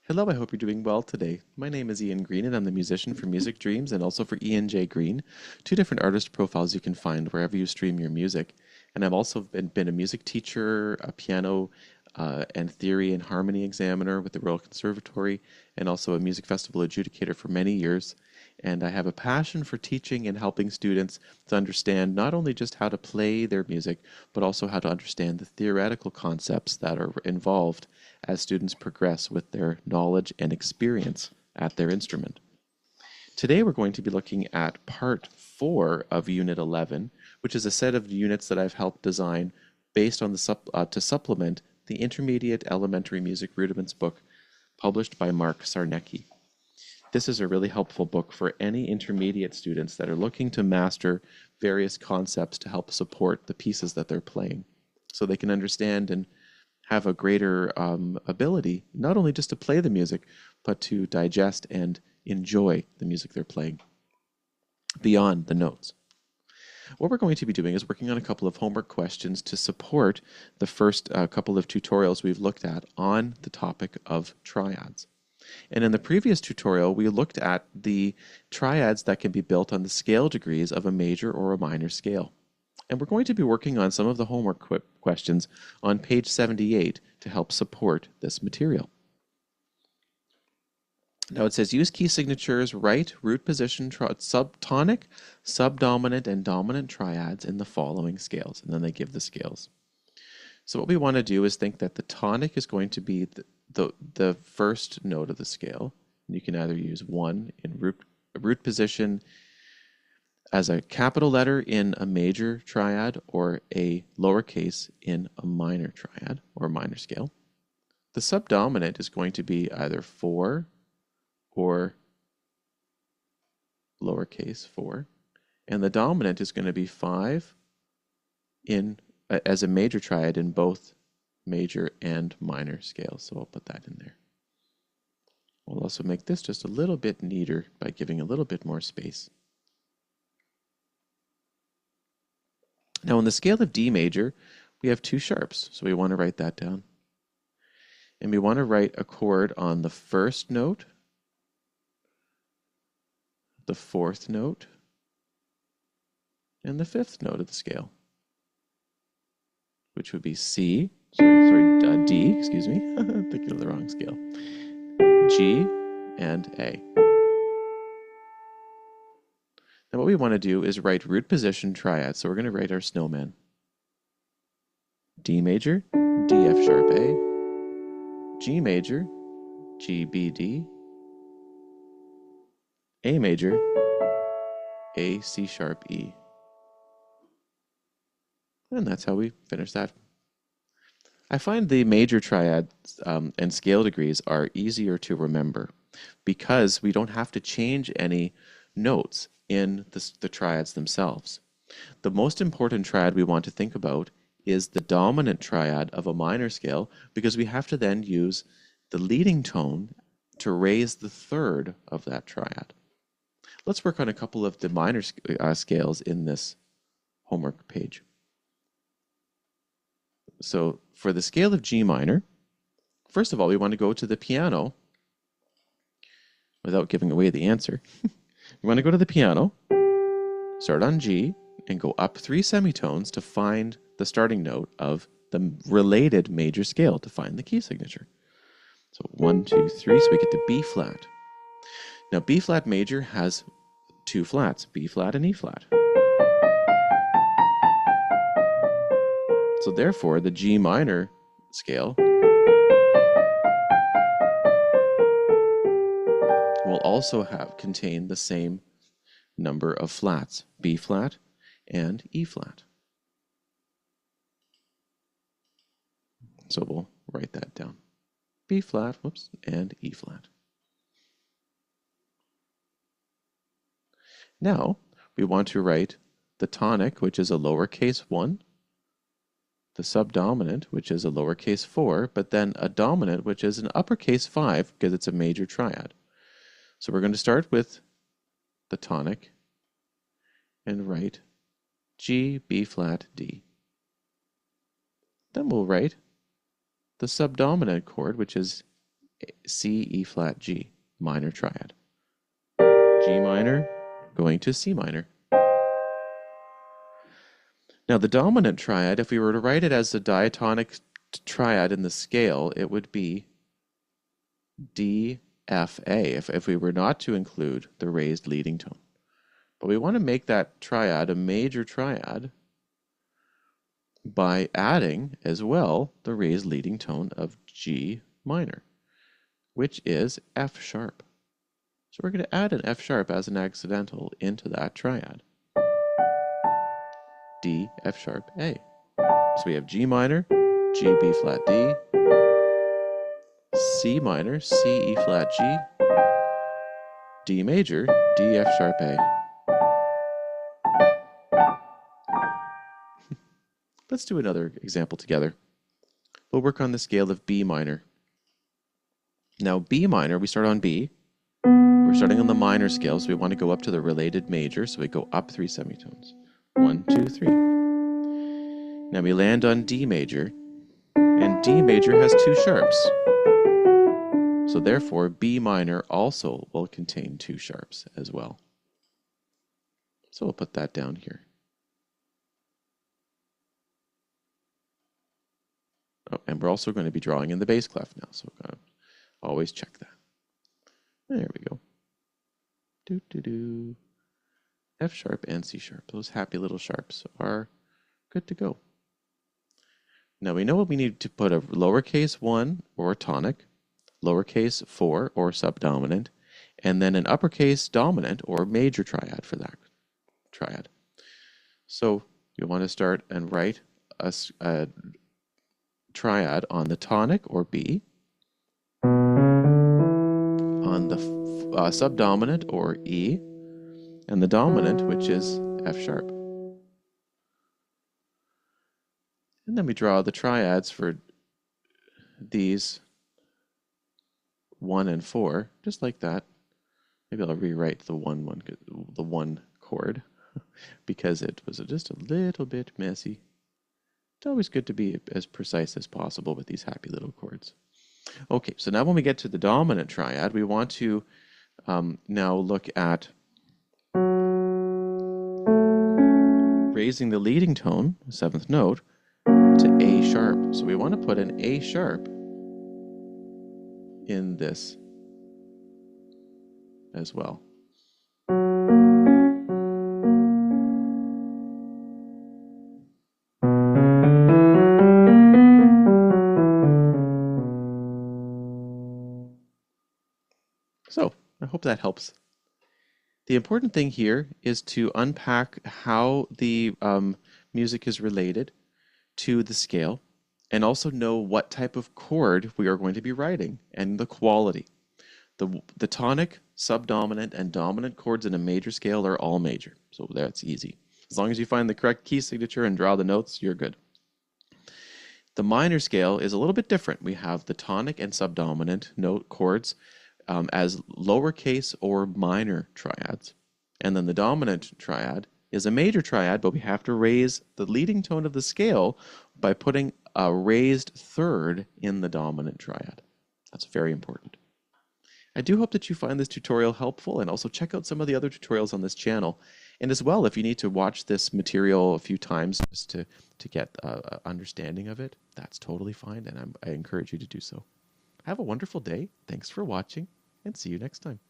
Hello, I hope you're doing well today. My name is Ian Green, and I'm the musician for Music Dreams and also for Ian J. Green, two different artist profiles you can find wherever you stream your music. And I've also been a music teacher, a piano and theory and harmony examiner with the Royal Conservatory, and also a music festival adjudicator for many years. And I have a passion for teaching and helping students to understand not only just how to play their music, but also how to understand the theoretical concepts that are involved as students progress with their knowledge and experience at their instrument. Today we're going to be looking at part 4 of Unit 11, which is a set of units that I've helped design based on to supplement the Intermediate Elementary Music Rudiments book published by Mark Sarnecki. This is a really helpful book for any intermediate students that are looking to master various concepts to help support the pieces that they're playing, so they can understand and have a greater ability, not only just to play the music, but to digest and enjoy the music they're playing beyond the notes. What we're going to be doing is working on a couple of homework questions to support the first couple of tutorials we've looked at on the topic of triads. And in the previous tutorial, we looked at the triads that can be built on the scale degrees of a major or a minor scale. And we're going to be working on some of the homework questions on page 78 to help support this material. Now it says use key signatures, write root position, subtonic, subdominant, and dominant triads in the following scales. And then they give the scales. So what we want to do is think that the tonic is going to be the first note of the scale. And you can either use 1 in root position as a capital letter in a major triad or a lowercase in a minor triad or minor scale. The subdominant is going to be either 4 or lowercase 4. And the dominant is going to be 5 as a major triad in both major and minor scales. So I'll put that in there. We'll also make this just a little bit neater by giving a little bit more space. Now, on the scale of D major, we have 2 sharps, so we want to write that down. And we want to write a chord on the first note, the 4th note, and the 5th note of the scale, which would be D, excuse me, I'm thinking of the wrong scale, G, and A. Now what we want to do is write root position triad. So we're going to write our snowman. D major, D F sharp A, G major, G B D, A major, A C sharp E. And that's how we finish that. I find the major triads and scale degrees are easier to remember because we don't have to change any notes in the triads themselves. The most important triad we want to think about is the dominant triad of a minor scale, because we have to then use the leading tone to raise the 3rd of that triad. Let's work on a couple of the minor scales in this homework page. So for the scale of G minor, first of all, we want to go to the piano without giving away the answer. We want to go to the piano, start on G, and go up 3 semitones to find the starting note of the related major scale to find the key signature. So 1, 2, 3, so we get to B flat. Now B flat major has 2 flats, B flat and E flat. So therefore, the G minor scale will also contain the same number of flats, B flat and E flat. So we'll write that down. B flat, and E flat. Now, we want to write the tonic, which is a lowercase 1, the subdominant, which is a lowercase 4, but then a dominant, which is an uppercase 5, because it's a major triad. So we're going to start with the tonic and write G, B flat, D. Then we'll write the subdominant chord, which is C, E flat, G, minor triad. G minor, going to C minor. Now the dominant triad, if we were to write it as a diatonic triad in the scale, it would be D, F, A, if we were not to include the raised leading tone. But we want to make that triad a major triad by adding as well the raised leading tone of G minor, which is F sharp. So we're going to add an F sharp as an accidental into that triad. D, F sharp, A. So we have G minor, G, B flat, D, C minor, C, E flat, G, D major, D, F sharp, A. Let's do another example together. We'll work on the scale of B minor. Now B minor, we start on B. We're starting on the minor scale, so we want to go up to the related major, so we go up 3 semitones. 1, 2, 3. Now we land on D major, and D major has 2 sharps. So therefore, B minor also will contain 2 sharps as well. So we'll put that down here. Oh, and we're also going to be drawing in the bass clef now, so we're going to always check that. There we go. Do, do, do. F sharp and C sharp. Those happy little sharps are good to go. Now we know what we need to put a lowercase 1 or tonic, lowercase 4 or subdominant, and then an uppercase dominant or major triad for that triad. So you want to start and write a triad on the tonic or B, on the subdominant or E, and the dominant, which is F sharp. And then we draw the triads for these 1 and 4, just like that. Maybe I'll rewrite the one chord because it was just a little bit messy. It's always good to be as precise as possible with these happy little chords. Okay, so now when we get to the dominant triad, we want to now look at raising the leading tone, 7th note, to A sharp. So we want to put an A sharp in this as well. So I hope that helps. The important thing here is to unpack how the music is related to the scale and also know what type of chord we are going to be writing and the quality. The tonic, subdominant, and dominant chords in a major scale are all major, so that's easy. As long as you find the correct key signature and draw the notes, you're good. The minor scale is a little bit different. We have the tonic and subdominant note chords as lowercase or minor triads. And then the dominant triad is a major triad, but we have to raise the leading tone of the scale by putting a raised third in the dominant triad. That's very important. I do hope that you find this tutorial helpful, and also check out some of the other tutorials on this channel. And as well, if you need to watch this material a few times just to get an understanding of it, that's totally fine, and I encourage you to do so. Have a wonderful day. Thanks for watching, and see you next time.